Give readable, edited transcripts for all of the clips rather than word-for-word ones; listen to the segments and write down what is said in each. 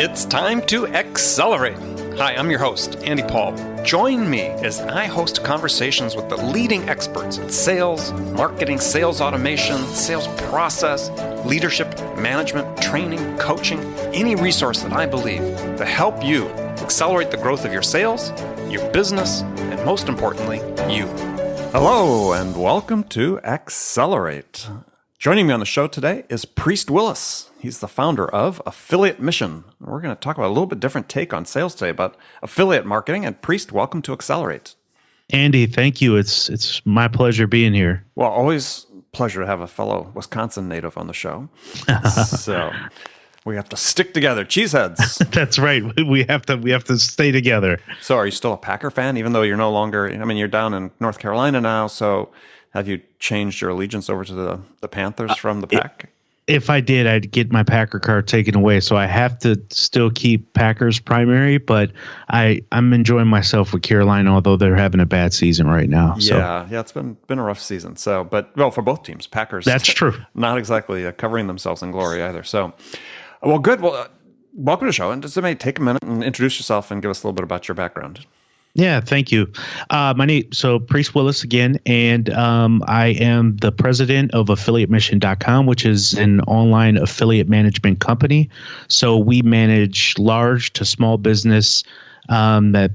It's time to accelerate. Hi, I'm your host, Andy Paul. Join me as I host conversations with the leading experts in sales, marketing, sales automation, sales process, leadership, management, training, coaching, any resource that I believe to help you accelerate the growth of your sales, your business, and most importantly, you. Hello, and welcome to Accelerate. Joining me on the show today is Priest Willis. He's the founder of Affiliate Mission. We're going to talk about a little bit different take on sales today, but affiliate marketing. And Priest, welcome to Accelerate. Andy, thank you. It's my pleasure being here. Well, always pleasure to have a fellow Wisconsin native on the show. So we have to stick together, cheeseheads. That's right. We have to stay together. So, are you still a Packer fan, even though you're no longer? I mean, you're down in North Carolina now. So, have you changed your allegiance over to the Panthers from the Pack? If I did, I'd get my Packer card taken away. So I have to still keep Packers primary, but I'm enjoying myself with Carolina, although they're having a bad season right now. Yeah, it's been a rough season. So, but for both teams, Packers. That's true. Not exactly covering themselves in glory either. So, well, good. Well, welcome to the show. And just take a minute and introduce yourself and give us a little bit about your background. Yeah, thank you. So Priest Willis again, and I am the president of AffiliateMission.com, which is an online affiliate management company. So we manage large to small business that,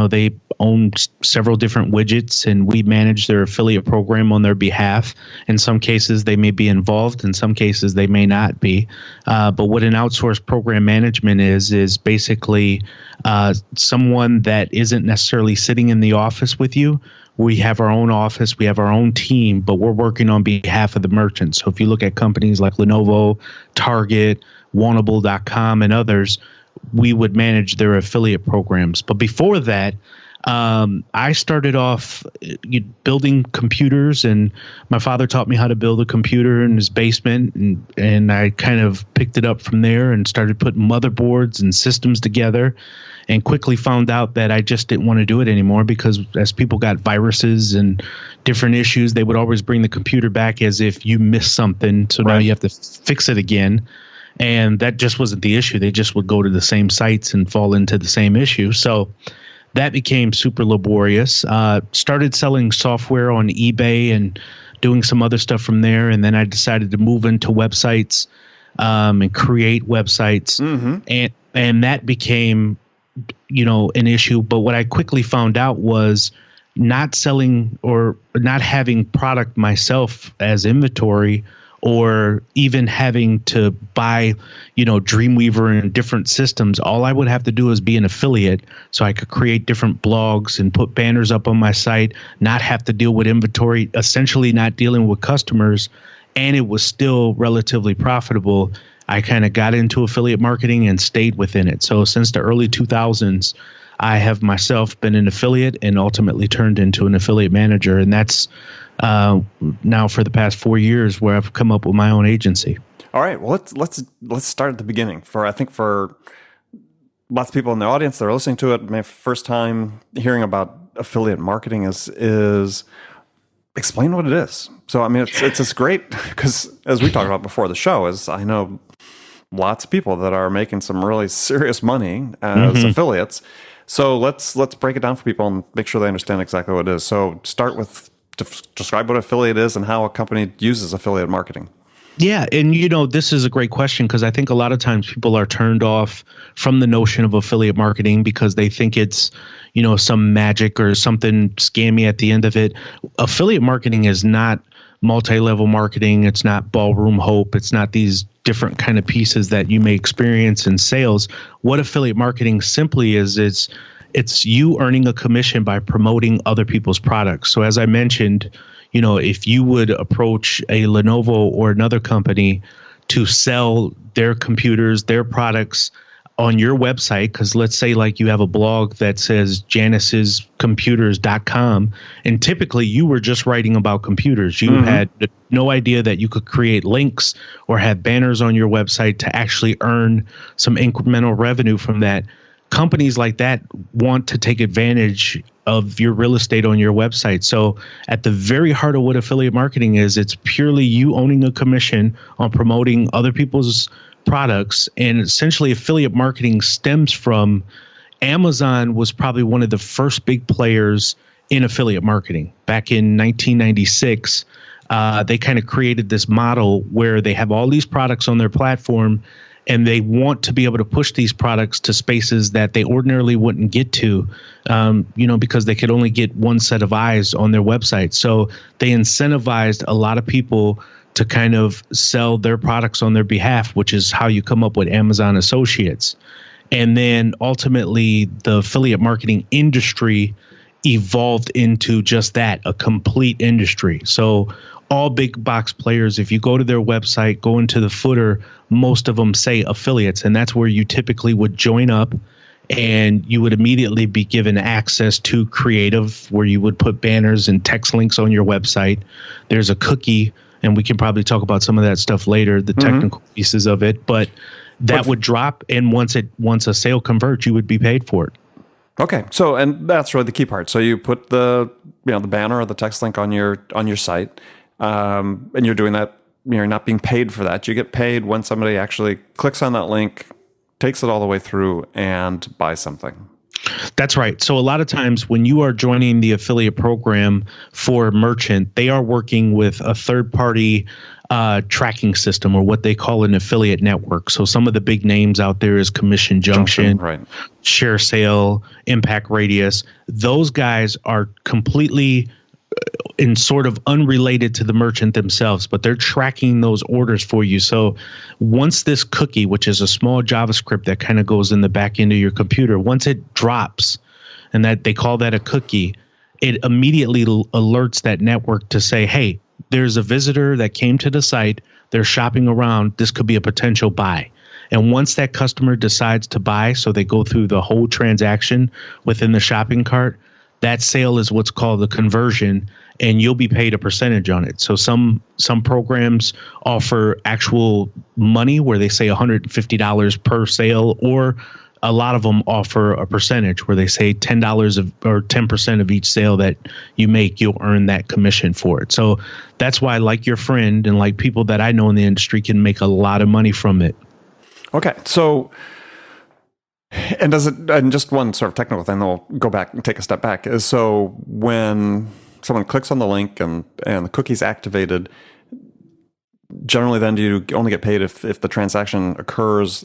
they own several different widgets, and we manage their affiliate program on their behalf. In some cases, they may be involved. In some cases, they may not be. But what an outsourced program management is basically someone that isn't necessarily sitting in the office with you. We have our own office, we have our own team, but we're working on behalf of the merchants. So if you look at companies like Lenovo, Target, Wantable.com, and others, we would manage their affiliate programs. But before that, I started off building computers, and my father taught me how to build a computer in his basement, and I kind of picked it up from there and started putting motherboards and systems together, and quickly found out that I just didn't want to do it anymore, because as people got viruses and different issues, they would always bring the computer back as if you missed something. So now you have to fix it again. And that just wasn't the issue. They just would go to the same sites and fall into the same issue. So that became super laborious. Started selling software on eBay and doing some other stuff from there. And then I decided to move into websites and create websites. Mm-hmm. And that became, an issue. But what I quickly found out was not selling or not having product myself as inventory, or even having to buy, Dreamweaver and different systems. All I would have to do is be an affiliate, so I could create different blogs and put banners up on my site, not have to deal with inventory, essentially not dealing with customers, and it was still relatively profitable. I kind of got into affiliate marketing and stayed within it. So since the early 2000s, I have myself been an affiliate and ultimately turned into an affiliate manager, and that's now for the past 4 years where I've come up with my own agency. All right. Well, let's start at the beginning. For lots of people in the audience that are listening to it, my first time hearing about affiliate marketing is explain what it is. So, I mean, it's just great because as we talked about before the show, is I know lots of people that are making some really serious money as affiliates. So let's break it down for people and make sure they understand exactly what it is. So start with describe what affiliate is and how a company uses affiliate marketing. Yeah. And, this is a great question, because I think a lot of times people are turned off from the notion of affiliate marketing because they think it's, some magic or something scammy at the end of it. Affiliate marketing is not multi-level marketing. It's not ballroom hope. It's not these different kind of pieces that you may experience in sales. What affiliate marketing simply is, it's you earning a commission by promoting other people's products. So as I mentioned, if you would approach a Lenovo or another company to sell their computers, their products on your website, because let's say like you have a blog that says janisescomputers.com, and typically you were just writing about computers. You had no idea that you could create links or have banners on your website to actually earn some incremental revenue from that. Companies like that want to take advantage of your real estate on your website. So at the very heart of what affiliate marketing is, it's purely you owning a commission on promoting other people's products. And essentially affiliate marketing stems from Amazon was probably one of the first big players in affiliate marketing. Back in 1996, they kind of created this model where they have all these products on their platform, and they want to be able to push these products to spaces that they ordinarily wouldn't get to, because they could only get one set of eyes on their website. So they incentivized a lot of people to kind of sell their products on their behalf, which is how you come up with Amazon Associates. And then ultimately, the affiliate marketing industry evolved into just that, a complete industry. So all big box players, if you go to their website, go into the footer, most of them say affiliates, and that's where you typically would join up, and you would immediately be given access to creative, where you would put banners and text links on your website. There's a cookie, and we can probably talk about some of that stuff later, the technical pieces of it, but that would drop, and once a sale converts, you would be paid for it. Okay, so and that's really the key part. So you put the banner or the text link on your site, and you're doing that. You're not being paid for that. You get paid when somebody actually clicks on that link, takes it all the way through, and buys something. That's right. So a lot of times when you are joining the affiliate program for a merchant, they are working with a third-party tracking system, or what they call an affiliate network. So some of the big names out there is Commission Junction, right. Share Sale, Impact Radius. Those guys are completely in sort of unrelated to the merchant themselves, but they're tracking those orders for you. So once this cookie, which is a small JavaScript that kind of goes in the back end of your computer, once it drops, and that they call that a cookie, it immediately alerts that network to say, hey, there's a visitor that came to the site, they're shopping around, this could be a potential buy. And once that customer decides to buy, so they go through the whole transaction within the shopping cart, that sale is what's called the conversion, and you'll be paid a percentage on it. So some programs offer actual money where they say $150 per sale, or a lot of them offer a percentage where they say $10 or 10% of each sale that you make, you'll earn that commission for it. So that's why, like your friend and like people that I know in the industry, can make a lot of money from it. Okay, so and just one sort of technical thing, then we'll go back and take a step back, is so when someone clicks on the link and the cookie's activated, generally then do you only get paid if the transaction occurs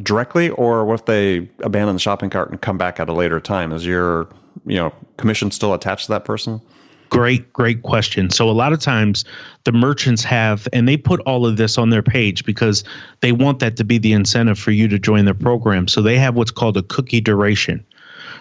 directly, or what if they abandon the shopping cart and come back at a later time? Is your commission still attached to that person? Great question. So a lot of times the merchants have, and they put all of this on their page because they want that to be the incentive for you to join their program. So they have what's called a cookie duration.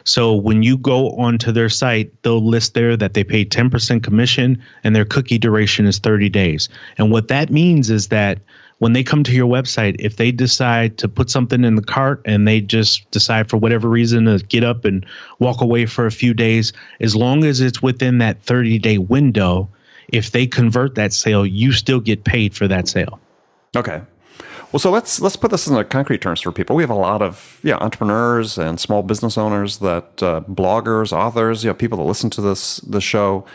So when you go onto their site, they'll list there that they pay 10% commission and their cookie duration is 30 days. And what that means is that when they come to your website, if they decide to put something in the cart and they just decide for whatever reason to get up and walk away for a few days, as long as it's within that 30-day window, if they convert that sale, you still get paid for that sale. Okay. Well, so let's put this in the concrete terms for people. We have a lot of entrepreneurs and small business owners, that bloggers, authors, people that listen to the show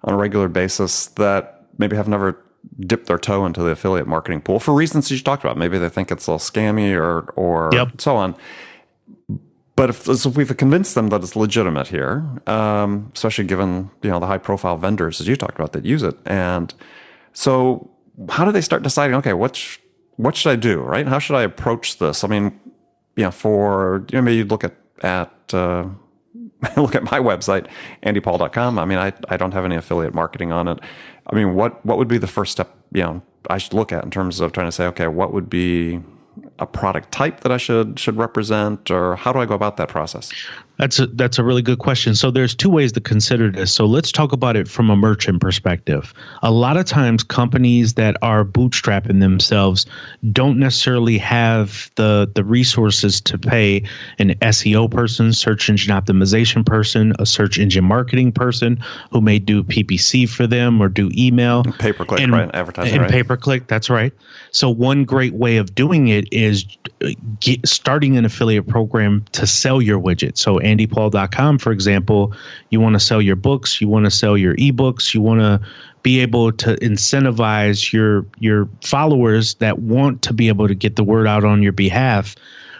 on a regular basis, that maybe have never dipped their toe into the affiliate marketing pool for reasons you talked about. Maybe they think it's a little scammy or Yep. so on. But if we've convinced them that it's legitimate here, especially given the high profile vendors, as you talked about, that use it, and so how do they start deciding? Okay, what should I do? Right? How should I approach this? I mean, maybe you look at look at my website, andypaul.com. I mean, I don't have any affiliate marketing on it. I mean, what would be the first step, I should look at in terms of trying to say, okay, what would be a product type that I should represent, or how do I go about that process? That's a really good question. So there's two ways to consider this. So let's talk about it from a merchant perspective. A lot of times companies that are bootstrapping themselves don't necessarily have the resources to pay an SEO person, search engine optimization person, a search engine marketing person who may do PPC for them or do email. Pay-per-click, right? Advertising, and right? Pay-per-click, that's right. So one great way of doing it is starting an affiliate program to sell your widget. So andypaul.com, for example, you want to sell your books, you want to sell your ebooks, you want to be able to incentivize your followers that want to be able to get the word out on your behalf.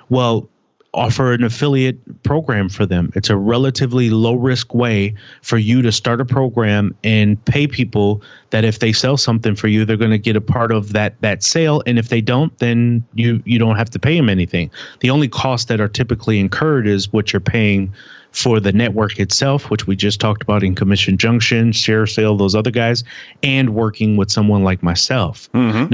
Well, offer an affiliate program for them. It's a relatively low risk way for you to start a program and pay people that if they sell something for you, they're going to get a part of that sale. And if they don't, then you don't have to pay them anything. The only costs that are typically incurred is what you're paying for the network itself, which we just talked about in Commission Junction, Share Sale, those other guys, and working with someone like myself. Mm-hmm.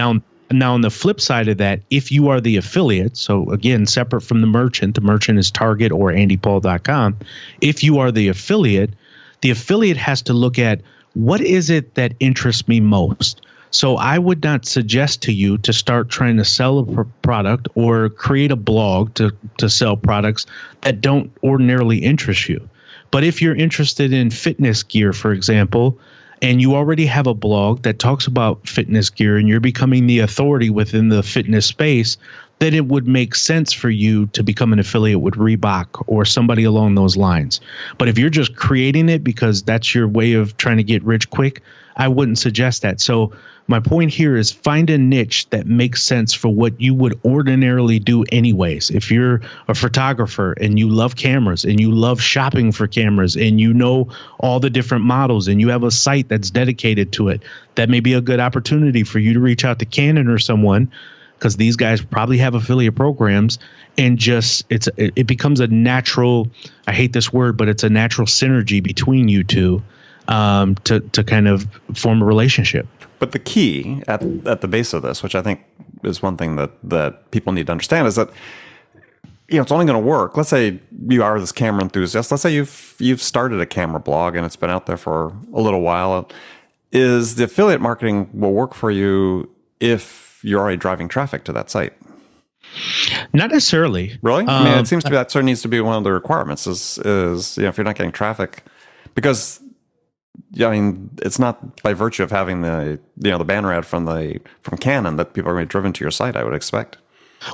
Now, on the flip side of that, if you are the affiliate, so again, separate from the merchant is Target or andypaul.com. If you are the affiliate has to look at what is it that interests me most. So I would not suggest to you to start trying to sell a product or create a blog to sell products that don't ordinarily interest you. But if you're interested in fitness gear, for example, and you already have a blog that talks about fitness gear and you're becoming the authority within the fitness space, then it would make sense for you to become an affiliate with Reebok or somebody along those lines. But if you're just creating it because that's your way of trying to get rich quick, I wouldn't suggest that. So my point here is find a niche that makes sense for what you would ordinarily do anyways. If you're a photographer and you love cameras and you love shopping for cameras and you know all the different models and you have a site that's dedicated to it, that may be a good opportunity for you to reach out to Canon or someone, because these guys probably have affiliate programs, and just it becomes a natural, I hate this word, but it's a natural synergy between you two to kind of form a relationship. But the key at the base of this, which I think is one thing that people need to understand, is that it's only going to work. Let's say you are this camera enthusiast. Let's say you've started a camera blog and it's been out there for a little while. Is the affiliate marketing will work for you if you're already driving traffic to that site? Not necessarily. Really? I mean, it seems to be that sort of needs to be one of the requirements. Is if you're not getting traffic, because I mean, it's not by virtue of having the banner ad from Canon that people are going to be driven to your site, I would expect.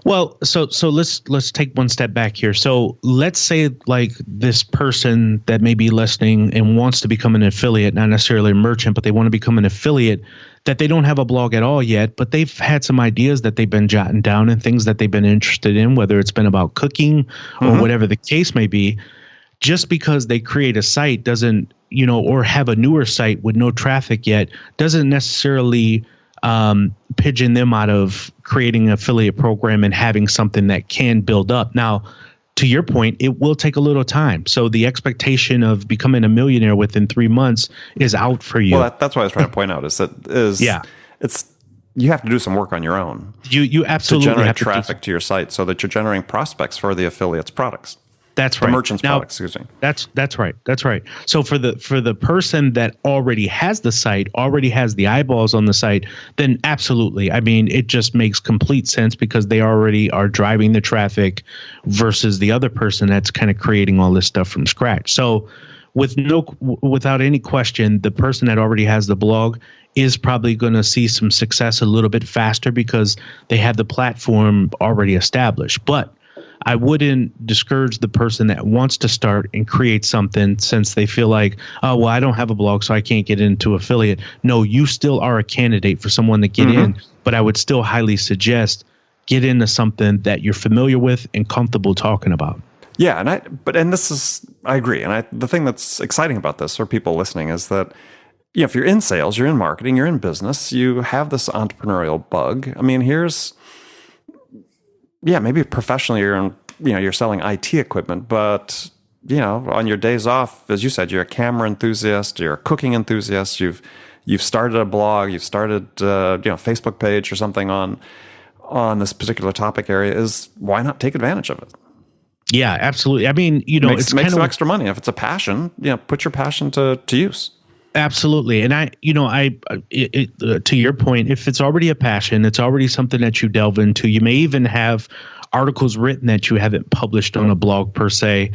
Well, so let's take one step back here. So let's say like this person that may be listening and wants to become an affiliate, not necessarily a merchant, but they want to become an affiliate, that they don't have a blog at all yet, but they've had some ideas that they've been jotting down and things that they've been interested in, whether it's been about cooking or whatever the case may be. Just because they create a site doesn't, or have a newer site with no traffic yet, doesn't necessarily pigeon them out of creating an affiliate program and having something that can build up. Now, to your point, it will take a little time. So the expectation of becoming a millionaire within 3 months is out for you. Well, that's what I was trying to point out it's you have to do some work on your own. You absolutely to generate have traffic to your site so that you're generating prospects for the affiliate's products. That's right. The merchant's products, excuse me. That's right. That's right. So for the person that already has the site, already has the eyeballs on the site, then absolutely. I mean, it just makes complete sense because they already are driving the traffic versus the other person that's kind of creating all this stuff from scratch. So without any question, the person that already has the blog is probably going to see some success a little bit faster because they have the platform already established. But I wouldn't discourage the person that wants to start and create something since they feel like, oh, well, I don't have a blog, so I can't get into affiliate. No, you still are a candidate for someone to get in, but I would still highly suggest get into something that you're familiar with and comfortable talking about. Yeah, I agree. And the thing that's exciting about this for people listening is that if you're in sales, you're in marketing, you're in business, you have this entrepreneurial bug. I mean, maybe professionally you're selling IT equipment, but on your days off, as you said, you're a camera enthusiast, you're a cooking enthusiast, you've started a blog, you've started Facebook page or something on this particular topic area. Why not take advantage of it? Yeah, absolutely. I mean, it's make some extra money if it's a passion. Put your passion to use. Absolutely. And to your point, if it's already a passion, it's already something that you delve into. You may even have articles written that you haven't published on a blog per se.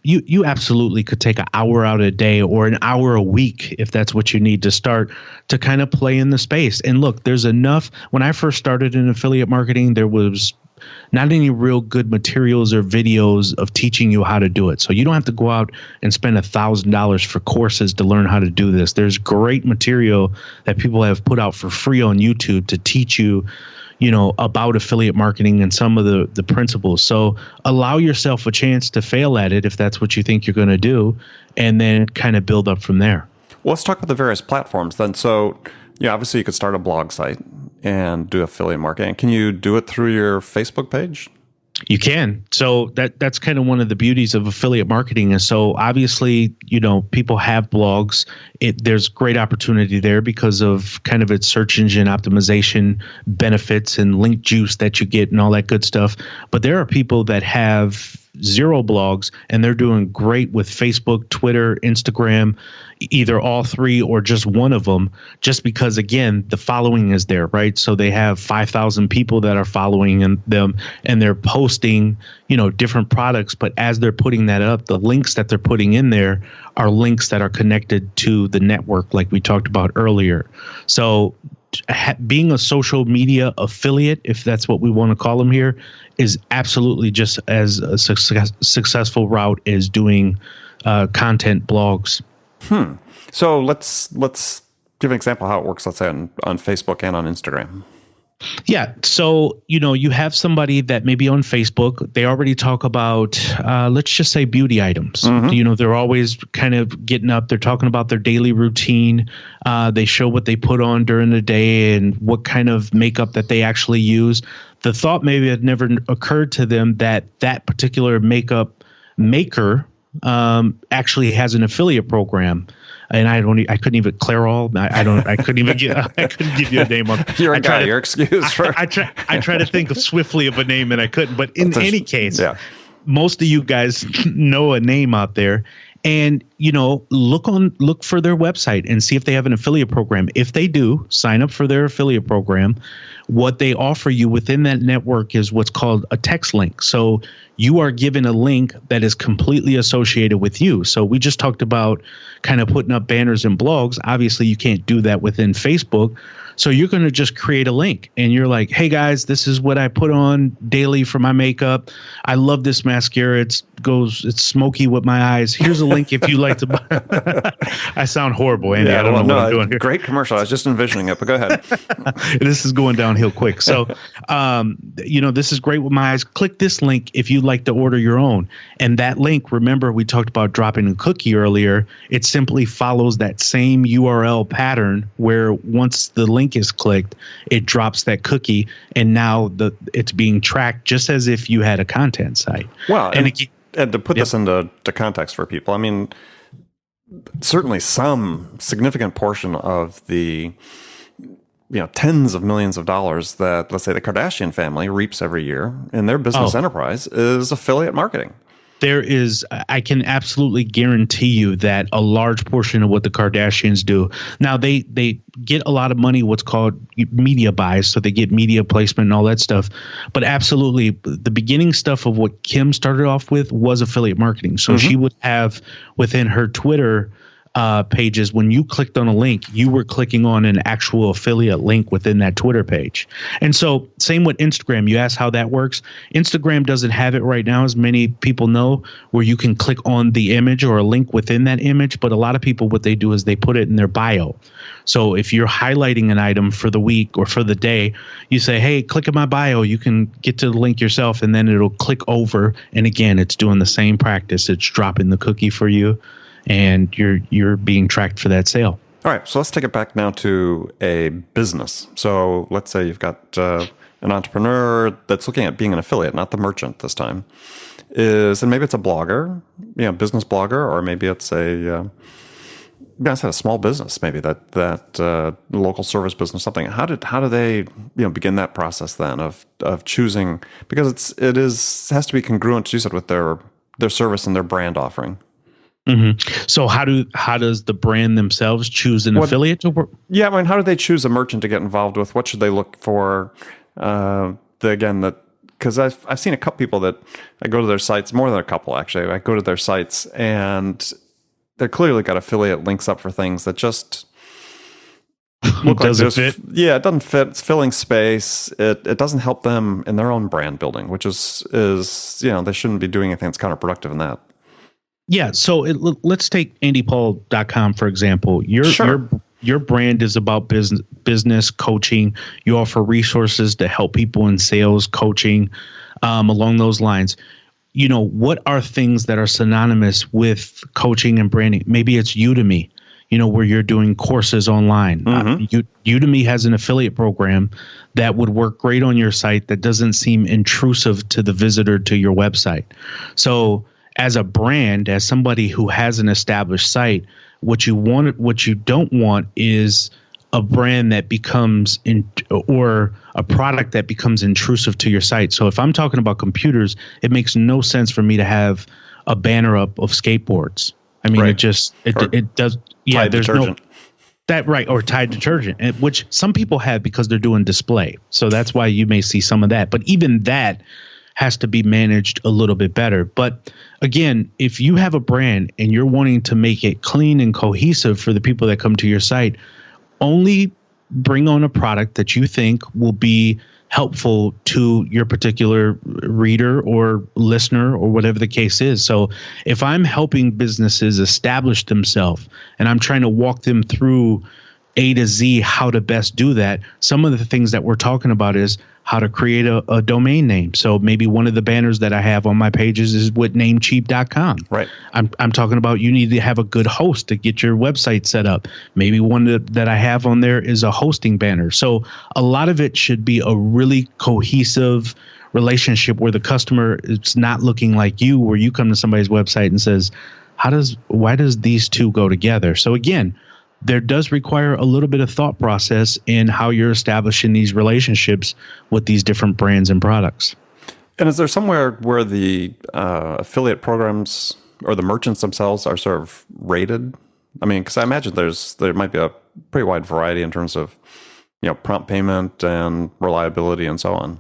You absolutely could take an hour out a day or an hour a week if that's what you need to start to kind of play in the space. And look, there's enough. When I first started in affiliate marketing, there was not any real good materials or videos of teaching you how to do it. So you don't have to go out and spend $1,000 for courses to learn how to do this. There's great material that people have put out for free on YouTube to teach you, about affiliate marketing and some of the principles. So allow yourself a chance to fail at it if that's what you think you're going to do, and then kind of build up from there. Well, let's talk about the various platforms then. So, obviously you could start a blog site and do affiliate marketing. Can you do it through your Facebook page? You can. So that's kind of one of the beauties of affiliate marketing. And so obviously, people have blogs. There's great opportunity there because of kind of its search engine optimization benefits and link juice that you get and all that good stuff. But there are people that have 0 blogs and they're doing great with Facebook, Twitter, Instagram, either all 3 or just one of them, just because, again, the following is there, right? So they have 5,000 people that are following them and they're posting, different products. But as they're putting that up, the links that they're putting in there are links that are connected to the network, like we talked about earlier. So being a social media affiliate, if that's what we want to call them here, is absolutely just as a successful route as doing content blogs. So let's give an example of how it works, let's say on Facebook and on Instagram. Yeah. So, you have somebody that maybe on Facebook, they already talk about, let's just say beauty items. Mm-hmm. They're always kind of getting up. They're talking about their daily routine. They show what they put on during the day and what kind of makeup that they actually use. The thought maybe had never occurred to them that particular makeup maker actually has an affiliate program. And I couldn't even Clairol. I couldn't give you a name on. You're a guy. You're excused for. I try to think swiftly of a name and I couldn't. But in any case, most of you guys know a name out there, and look for their website and see if they have an affiliate program. If they do, sign up for their affiliate program. What they offer you within that network is what's called a text link. So you are given a link that is completely associated with you. So we just talked about kind of putting up banners and blogs. Obviously, you can't do that within Facebook. So you're going to just create a link and you're like, hey guys, this is what I put on daily for my makeup. I love this mascara. It's smoky with my eyes. Here's a link if you like to buy. I sound horrible, Andy. I don't know what I'm doing here. Great commercial. I was just envisioning it, but go ahead. This is going downhill quick. So, this is great with my eyes. Click this link if you'd like to order your own. And that link, remember, we talked about dropping a cookie earlier. It simply follows that same URL pattern where once the link is clicked, it drops that cookie, and now it's being tracked just as if you had a content site. Well, and to put this into context for people, I mean, certainly some significant portion of the tens of millions of dollars that, let's say, the Kardashian family reaps every year in their business enterprise is affiliate marketing. I can absolutely guarantee you that a large portion of what the Kardashians do now, they get a lot of money, what's called media buys. So they get media placement and all that stuff. But absolutely, the beginning stuff of what Kim started off with was affiliate marketing. So she would have within her Twitter pages, when you clicked on a link, you were clicking on an actual affiliate link within that Twitter page. And so same with Instagram. You asked how that works. Instagram doesn't have it right now, as many people know, where you can click on the image or a link within that image. But a lot of people, what they do is they put it in their bio. So if you're highlighting an item for the week or for the day, you say, hey, click in my bio. You can get to the link yourself, and then it'll click over. And again, it's doing the same practice. It's dropping the cookie for you, and you're being tracked for that sale. All right, so let's take it back now to a business. So let's say you've got an entrepreneur that's looking at being an affiliate, not the merchant this time. And maybe it's a blogger, business blogger, or maybe it's a small business, maybe that local service business, something. How do they begin that process then of choosing, because it has to be congruent, you said, with their service and their brand offering. Mm-hmm. So how does the brand themselves choose an affiliate to work? Yeah, I mean, how do they choose a merchant to get involved with? What should they look for? Because I've seen a couple people that I go to their sites, more than a couple actually. I go to their sites and they're clearly got affiliate links up for things that just look like Does it this. fit? Yeah, it doesn't fit. It's filling space. It doesn't help them in their own brand building, which is they shouldn't be doing anything that's counterproductive in that. Yeah. So let's take andypaul.com, for example. Your brand is about business coaching. You offer resources to help people in sales, coaching, along those lines. What are things that are synonymous with coaching and branding? Maybe it's Udemy, where you're doing courses online. Udemy has an affiliate program that would work great on your site that doesn't seem intrusive to the visitor to your website. So as a brand, as somebody who has an established site, what you don't want is a brand that becomes or a product that becomes intrusive to your site. So if I'm talking about computers, it makes no sense for me to have a banner up of skateboards. I mean, right. it does. Yeah, Tide there's detergent. or Tide detergent, which some people have because they're doing display. So that's why you may see some of that. But even that has to be managed a little bit better. But again, if you have a brand and you're wanting to make it clean and cohesive for the people that come to your site, only bring on a product that you think will be helpful to your particular reader or listener or whatever the case is. So if I'm helping businesses establish themselves and I'm trying to walk them through A to Z how to best do that, some of the things that we're talking about is how to create a domain name. So maybe one of the banners that I have on my pages is with namecheap.com. Right. I'm talking about you need to have a good host to get your website set up. Maybe one that I have on there is a hosting banner. So a lot of it should be a really cohesive relationship where the customer is not looking like you, where you come to somebody's website and says, why does these two go together? So again, there does require a little bit of thought process in how you're establishing these relationships with these different brands and products. And is there somewhere where the affiliate programs or the merchants themselves are sort of rated? I mean, because I imagine there might be a pretty wide variety in terms of prompt payment and reliability and so on.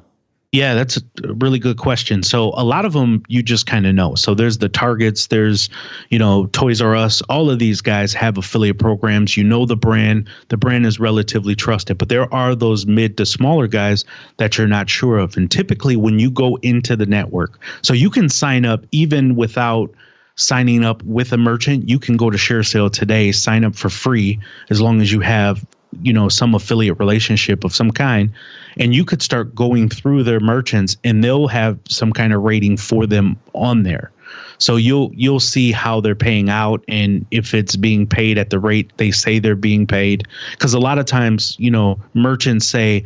Yeah, that's a really good question. So a lot of them you just kind of know. So there's the Targets, there's, Toys R Us. All of these guys have affiliate programs. The brand. The brand is relatively trusted. But there are those mid to smaller guys that you're not sure of. And typically when you go into the network, so you can sign up even without signing up with a merchant. You can go to ShareSale today, sign up for free as long as you have some affiliate relationship of some kind, and you could start going through their merchants and they'll have some kind of rating for them on there. So you'll see how they're paying out and if it's being paid at the rate they say they're being paid. Because a lot of times, merchants say,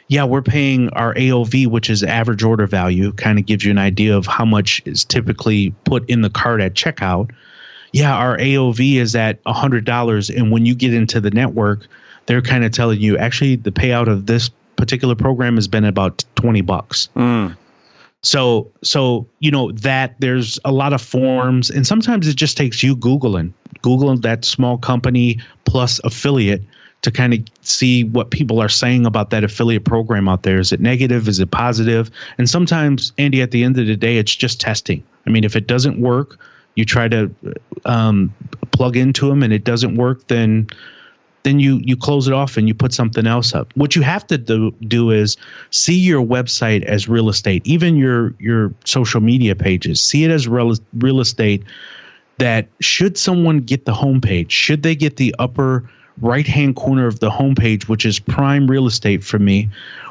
yeah, we're paying our AOV, which is average order value, kind of gives you an idea of how much is typically put in the cart at checkout. Yeah, our AOV is at $100. And when you get into the network, they're kind of telling you, actually, the payout of this particular program has been about $20. So that there's a lot of forms, and sometimes it just takes you Googling that small company plus affiliate to kind of see what people are saying about that affiliate program out there. Is it negative? Is it positive? And sometimes, Andy, at the end of the day, it's just testing. I mean, if it doesn't work, you try to plug into them and it doesn't work, then you close it off and you put something else up. What you have to do is see your website as real estate, even your social media pages. See it as real estate that should someone get the homepage, should they get the upper right-hand corner of the homepage, which is prime real estate for me,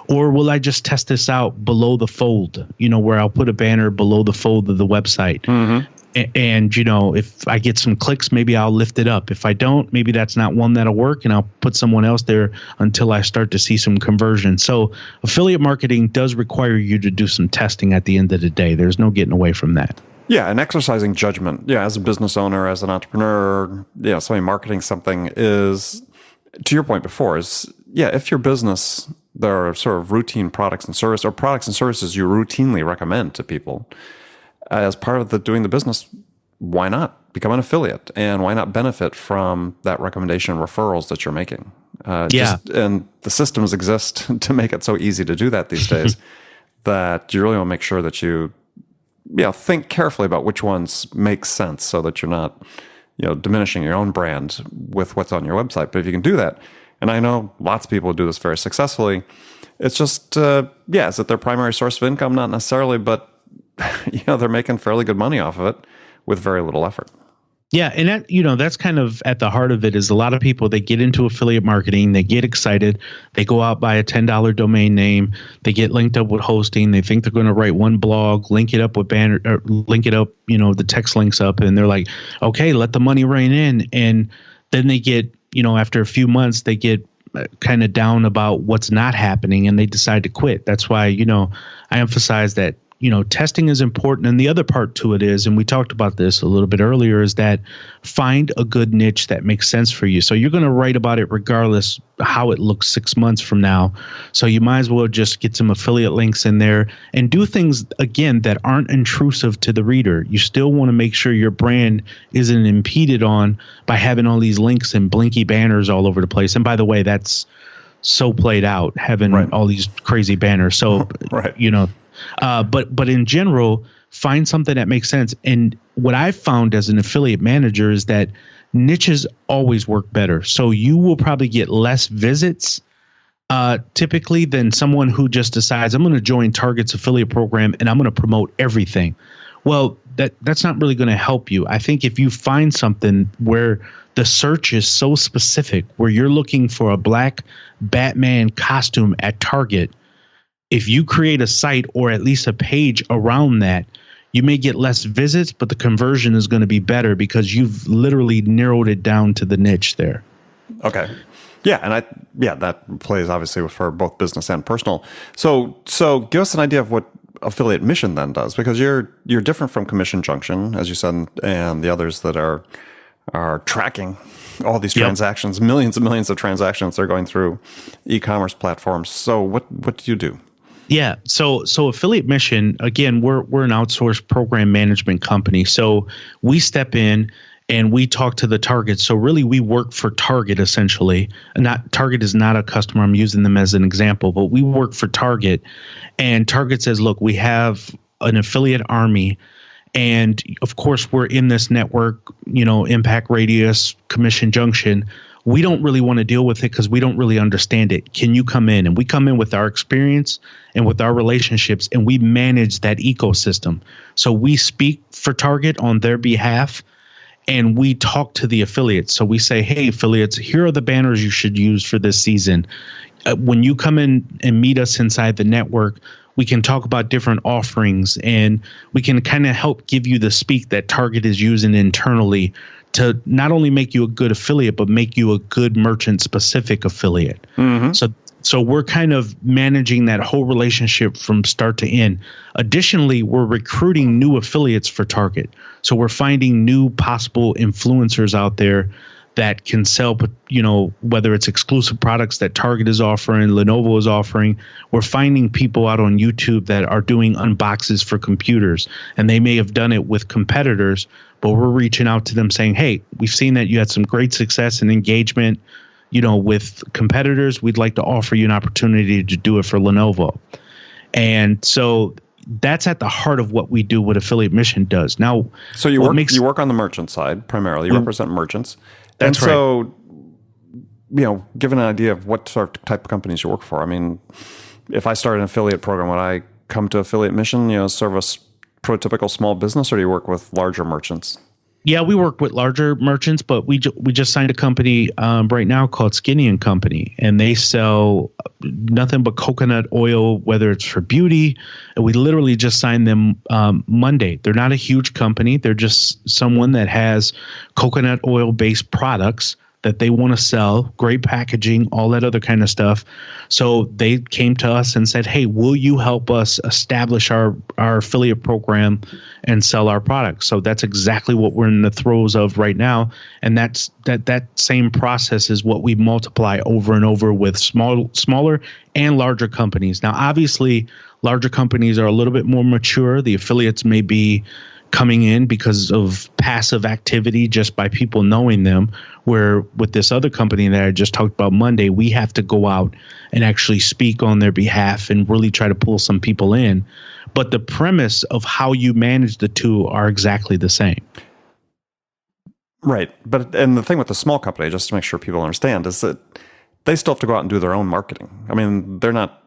or will I just test this out below the fold, where I'll put a banner below the fold of the website. Mm-hmm. And, if I get some clicks, maybe I'll lift it up. If I don't, maybe that's not one that'll work and I'll put someone else there until I start to see some conversion. So affiliate marketing does require you to do some testing at the end of the day. There's no getting away from that. Yeah, and exercising judgment. Yeah, as a business owner, as an entrepreneur, somebody marketing something is, to your point before, if your business, there are sort of routine products and services or products and services you routinely recommend to people. As part of doing the business, why not become an affiliate? And why not benefit from that recommendation referrals that you're making? And the systems exist to make it so easy to do that these days that you really want to make sure that you think carefully about which ones make sense so that you're not diminishing your own brand with what's on your website. But if you can do that, and I know lots of people do this very successfully. It's just, is it their primary source of income? Not necessarily, but they're making fairly good money off of it with very little effort. Yeah, and that, that's kind of at the heart of it is a lot of people, they get into affiliate marketing, they get excited, they go out, buy a $10 domain name, they get linked up with hosting, they think they're going to write one blog, link it up with banner, or link it up, the text links up, and they're like, okay, let the money rain in. And then they get, after a few months, they get kind of down about what's not happening and they decide to quit. That's why, I emphasize that, testing is important. And the other part to it is, and we talked about this a little bit earlier, is that find a good niche that makes sense for you. So you're going to write about it regardless how it looks 6 months from now. So you might as well just get some affiliate links in there and do things, again, that aren't intrusive to the reader. You still want to make sure your brand isn't impeded on by having all these links and blinky banners all over the place. And by the way, that's so played out, having all these crazy banners. So, but in general, find something that makes sense. And what I've found as an affiliate manager is that niches always work better. So you will probably get less visits typically than someone who just decides, I'm going to join Target's affiliate program and I'm going to promote everything. Well, that's not really going to help you. I think if you find something where the search is so specific, where you're looking for a black Batman costume at Target, if you create a site or at least a page around that, you may get less visits, but the conversion is going to be better because you've literally narrowed it down to the niche there. Okay. Yeah, and that plays obviously for both business and personal. So give us an idea of what Affiliate Mission then does, because you're different from Commission Junction, as you said, and the others that are tracking all these transactions, millions and millions of transactions they're going through e-commerce platforms. So what do you do? Yeah. So Affiliate Mission, again, we're an outsourced program management company. So we step in and we talk to the target. So really we work for Target essentially. Target is not a customer. I'm using them as an example, but we work for Target, and Target says, look, we have an affiliate army. And of course, we're in this network, Impact Radius, Commission Junction. We don't really want to deal with it because we don't really understand it. Can you come in? And we come in with our experience and with our relationships, and we manage that ecosystem. So we speak for Target on their behalf, and we talk to the affiliates. So we say, hey, affiliates, here are the banners you should use for this season. When you come in and meet us inside the network, we can talk about different offerings, and we can kind of help give you the speak that Target is using internally to not only make you a good affiliate, but make you a good merchant-specific affiliate. Mm-hmm. So we're kind of managing that whole relationship from start to end. Additionally, we're recruiting new affiliates for Target. So we're finding new possible influencers out there that can sell, whether it's exclusive products that Target is offering, Lenovo is offering. We're finding people out on YouTube that are doing unboxes for computers, and they may have done it with competitors, but we're reaching out to them saying, hey, we've seen that you had some great success and engagement, with competitors. We'd like to offer you an opportunity to do it for Lenovo. And so that's at the heart of what we do, what Affiliate Mission does. Now, so you work on the merchant side primarily. You represent merchants. That's right. So, give an idea of what sort of type of companies you work for. I mean, if I start an affiliate program, would I come to Affiliate Mission, serve a prototypical small business, or do you work with larger merchants? Yeah, we work with larger merchants, but we just signed a company right now called Skinny & Company, and they sell nothing but coconut oil, whether it's for beauty. And we literally just signed them Monday. They're not a huge company. They're just someone that has coconut oil-based products that they want to sell, great packaging, all that other kind of stuff. So they came to us and said, hey, will you help us establish our affiliate program and sell our products? So that's exactly what we're in the throes of right now. And that same process is what we multiply over and over with smaller and larger companies. Now, obviously, larger companies are a little bit more mature. The affiliates may be coming in because of passive activity just by people knowing them, where with this other company that I just talked about Monday, we have to go out and actually speak on their behalf and really try to pull some people in. But the premise of how you manage the two are exactly the same. Right. And the thing with the small company, just to make sure people understand, is that they still have to go out and do their own marketing. I mean, they're not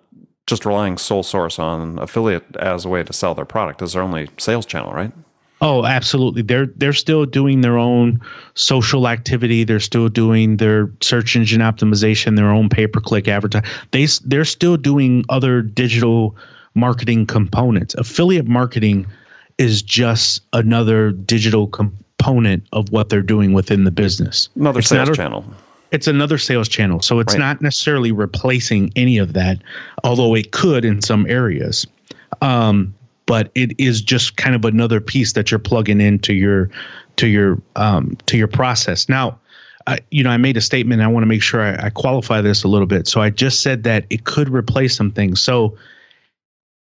just relying sole source on affiliate as a way to sell their product as their only sales channel, right? Oh, absolutely. They're still doing their own social activity. They're still doing their search engine optimization, their own pay-per-click advertising. They're still doing other digital marketing components. Affiliate marketing is just another digital component of what they're doing within the business. Another sales channel. It's another sales channel. So it's not necessarily replacing any of that, although it could in some areas. But it is just kind of another piece that you're plugging into your process. Now, I made a statement. I want to make sure I qualify this a little bit. So I just said that it could replace some things. So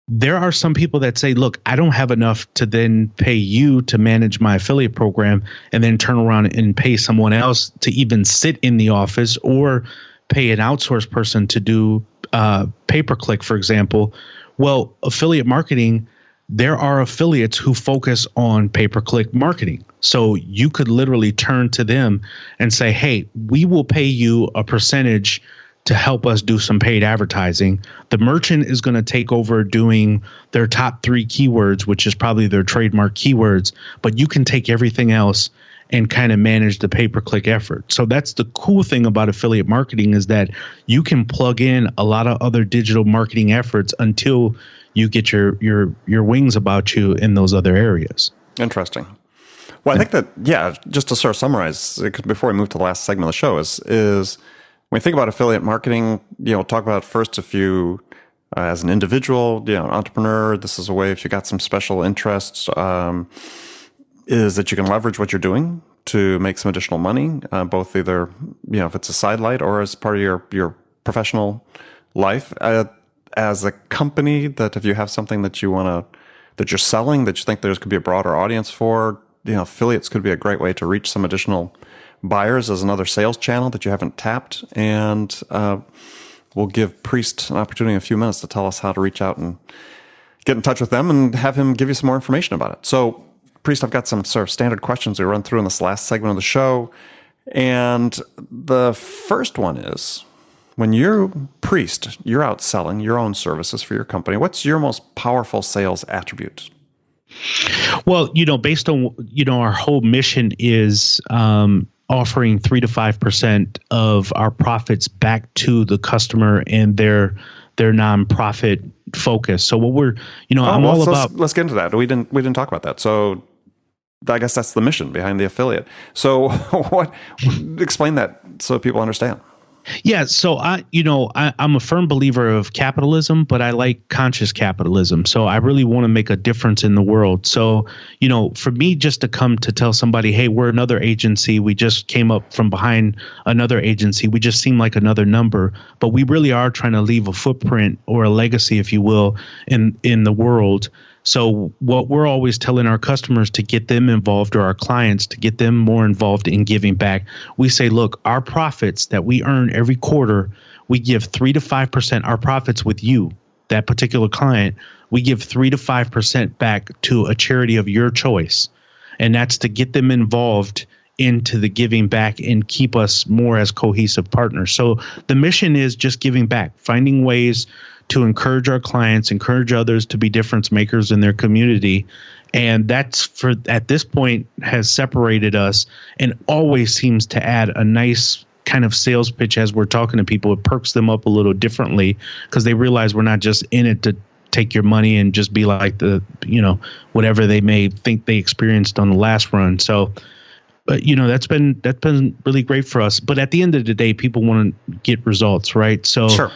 there are some people that say, look, I don't have enough to then pay you to manage my affiliate program and then turn around and pay someone else to even sit in the office or pay an outsourced person to do pay-per-click, for example. Well, affiliate marketing, there are affiliates who focus on pay-per-click marketing. So you could literally turn to them and say, hey, we will pay you a percentage to help us do some paid advertising. The merchant is going to take over doing their top 3 keywords, which is probably their trademark keywords, but you can take everything else and kind of manage the pay-per-click effort. So that's the cool thing about affiliate marketing, is that you can plug in a lot of other digital marketing efforts until you get your wings about you in those other areas. Interesting. Well, I think that, just to sort of summarize, before we move to the last segment of the show, is when you think about affiliate marketing, talk about first if you, as an individual, an entrepreneur, this is a way, if you got some special interests, is that you can leverage what you're doing to make some additional money, both either, if it's a sidelight or as part of your professional life. As a company, that if you have something that that you're selling, that you think there could be a broader audience for, affiliates could be a great way to reach some additional buyers as another sales channel that you haven't tapped. And we'll give Priest an opportunity in a few minutes to tell us how to reach out and get in touch with them and have him give you some more information about it. So, Priest, I've got some sort of standard questions we run through in this last segment of the show. And the first one is, when you're Priest, you're out selling your own services for your company, what's your most powerful sales attribute? Well, based on, our whole mission is offering 3 to 5% of our profits back to the customer and their nonprofit focus. So what we're, let's get into that. We didn't talk about that. So I guess that's the mission behind the affiliate. So explain that so people understand. Yeah, so I'm a firm believer of capitalism, but I like conscious capitalism. So I really want to make a difference in the world. So, for me, just to come to tell somebody, hey, we're another agency, we just came up from behind another agency, we just seem like another number, but we really are trying to leave a footprint or a legacy, if you will, in the world. So what we're always telling our customers to get them involved, or our clients to get them more involved in giving back, we say, look, our profits that we earn every quarter, we give 3 to 5%, our profits with you, that particular client, we give 3 to 5% back to a charity of your choice. And that's to get them involved into the giving back and keep us more as cohesive partners. So the mission is just giving back, finding ways to encourage our clients, encourage others to be difference makers in their community. And that's, at this point, has separated us and always seems to add a nice kind of sales pitch as we're talking to people. It perks them up a little differently because they realize we're not just in it to take your money and just be like whatever they may think they experienced on the last run. So, but that's been really great for us. But at the end of the day, people want to get results, right? So sure.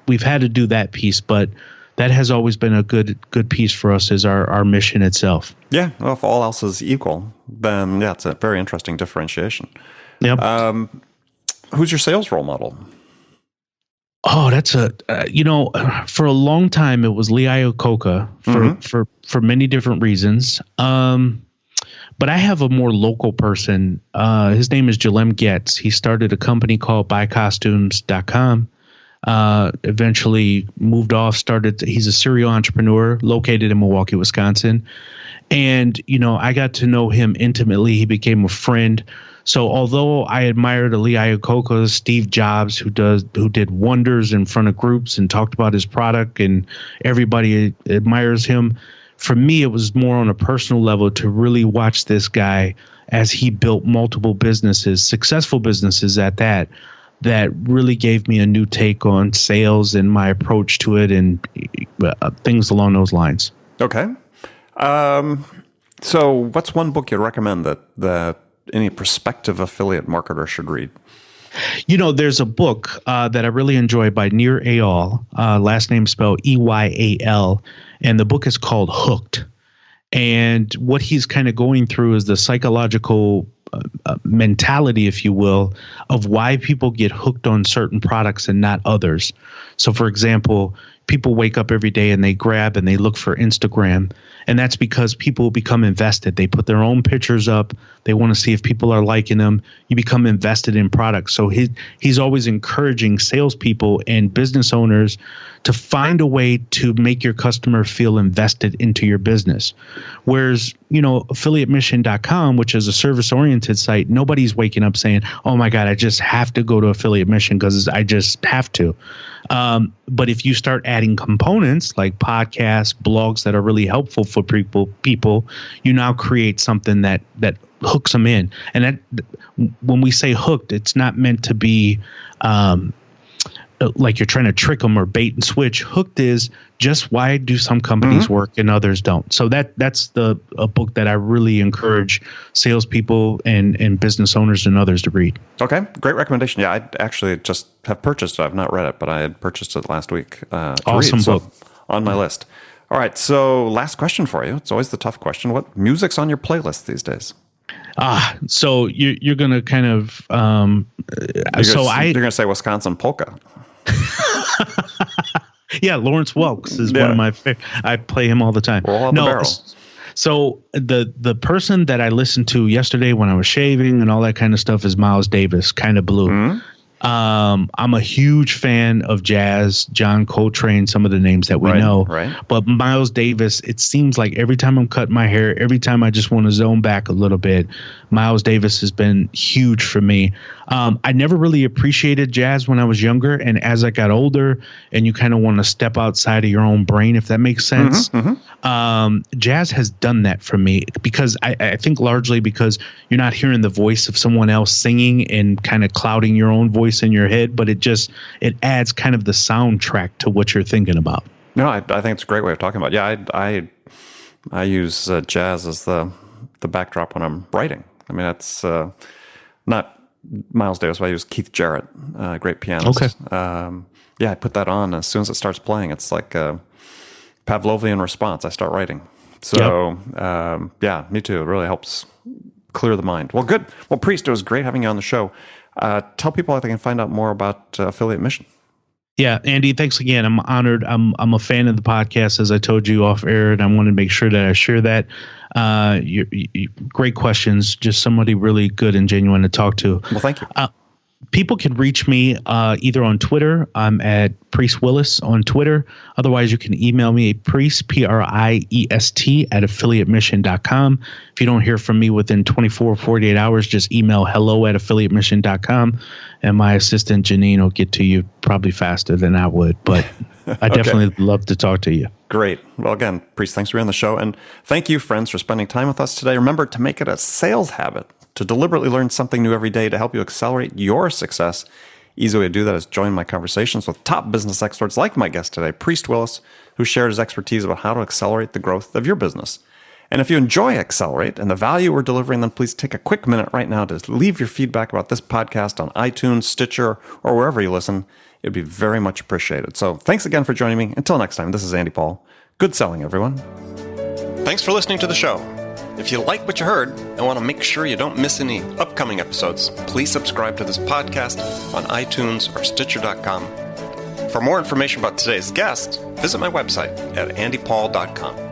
we've had to do that piece, but that has always been a good piece for us, is our mission itself. Yeah. Well, if all else is equal, then it's a very interesting differentiation. Yep. Who's your sales role model? Oh, that's for a long time it was Lee Iacocca for many different reasons. But I have a more local person. His name is Jalem Getz. He started a company called buycostumes.com. Eventually moved off, he's a serial entrepreneur located in Milwaukee, Wisconsin. And, I got to know him intimately. He became a friend. So although I admire the Lee Iacocca, Steve Jobs, who did wonders in front of groups and talked about his product and everybody admires him, for me, it was more on a personal level to really watch this guy as he built multiple businesses, successful businesses at that really gave me a new take on sales and my approach to it and things along those lines. Okay. So what's one book you'd recommend that any prospective affiliate marketer should read? There's a book that I really enjoy by Nir Eyal, last name spelled Eyal, and the book is called Hooked. And what he's kind of going through is the psychological mentality, if you will, of why people get hooked on certain products and not others. So, for example, people wake up every day and they grab and they look for Instagram. And that's because people become invested. They put their own pictures up. They want to see if people are liking them. You become invested in products. So he's always encouraging salespeople and business owners to find a way to make your customer feel invested into your business. Whereas, affiliatemission.com, which is a service-oriented site, nobody's waking up saying, oh my God, I just have to go to Affiliate Mission because I just have to. But if you start adding components like podcasts, blogs that are really helpful for people, you now create something that hooks them in. And that, when we say hooked, it's not meant to be like you're trying to trick them or bait and switch. Hooked is just why do some companies work and others don't. So that's a book that I really encourage salespeople and business owners and others to read. Okay, great recommendation. Yeah, I actually just have purchased it. I've not read it, but I had purchased it last week. Awesome book. So on my list. All right, so last question for you. It's always the tough question. What music's on your playlist these days? So you're going to kind of you're going to say Wisconsin polka. Yeah, Lawrence Welks is one of my favorite. I play him all the time. Roll out the barrel. So the person that I listened to yesterday when I was shaving and all that kind of stuff is Miles Davis, Kind of Blue. Mm-hmm. I'm a huge fan of jazz, John Coltrane, some of the names that we know. Right. But Miles Davis, it seems like every time I'm cutting my hair, every time I just want to zone back a little bit, Miles Davis has been huge for me. I never really appreciated jazz when I was younger. And as I got older and you kind of want to step outside of your own brain, if that makes sense, jazz has done that for me because I think largely because you're not hearing the voice of someone else singing and kind of clouding your own voice in your head, but it adds kind of the soundtrack to what you're thinking about. No, I think it's a great way of talking about it. Yeah, I use jazz as the backdrop when I'm writing. I mean, that's not Miles Davis, but I use Keith Jarrett, great pianist. Okay. I put that on as soon as it starts playing. It's like a Pavlovian response. I start writing. So, me too. It really helps clear the mind. Well, good. Well, Priest, it was great having you on the show. Tell people how they can find out more about Affiliate Mission. Yeah, Andy, thanks again. I'm honored. I'm a fan of the podcast, as I told you off air, and I want to make sure that I share that. Great questions. Just somebody really good and genuine to talk to. Well, thank you. People can reach me either on Twitter. I'm at Priest Willis on Twitter. Otherwise, you can email me at Priest, Priest, at affiliatemission.com. If you don't hear from me within 24 or 48 hours, just email hello@affiliatemission.com. And my assistant, Janine, will get to you probably faster than I would. But I definitely love to talk to you. Great. Well, again, Priest, thanks for being on the show. And thank you, friends, for spending time with us today. Remember to make it a sales habit to deliberately learn something new every day to help you accelerate your success. Easy way to do that is join my conversations with top business experts like my guest today, Priest Willis, who shared his expertise about how to accelerate the growth of your business. And if you enjoy Accelerate and the value we're delivering, then please take a quick minute right now to leave your feedback about this podcast on iTunes, Stitcher, or wherever you listen. It'd be very much appreciated. So thanks again for joining me. Until next time, this is Andy Paul. Good selling, everyone. Thanks for listening to the show. If you like what you heard and want to make sure you don't miss any upcoming episodes, please subscribe to this podcast on iTunes or Stitcher.com. For more information about today's guest, visit my website at andypaul.com.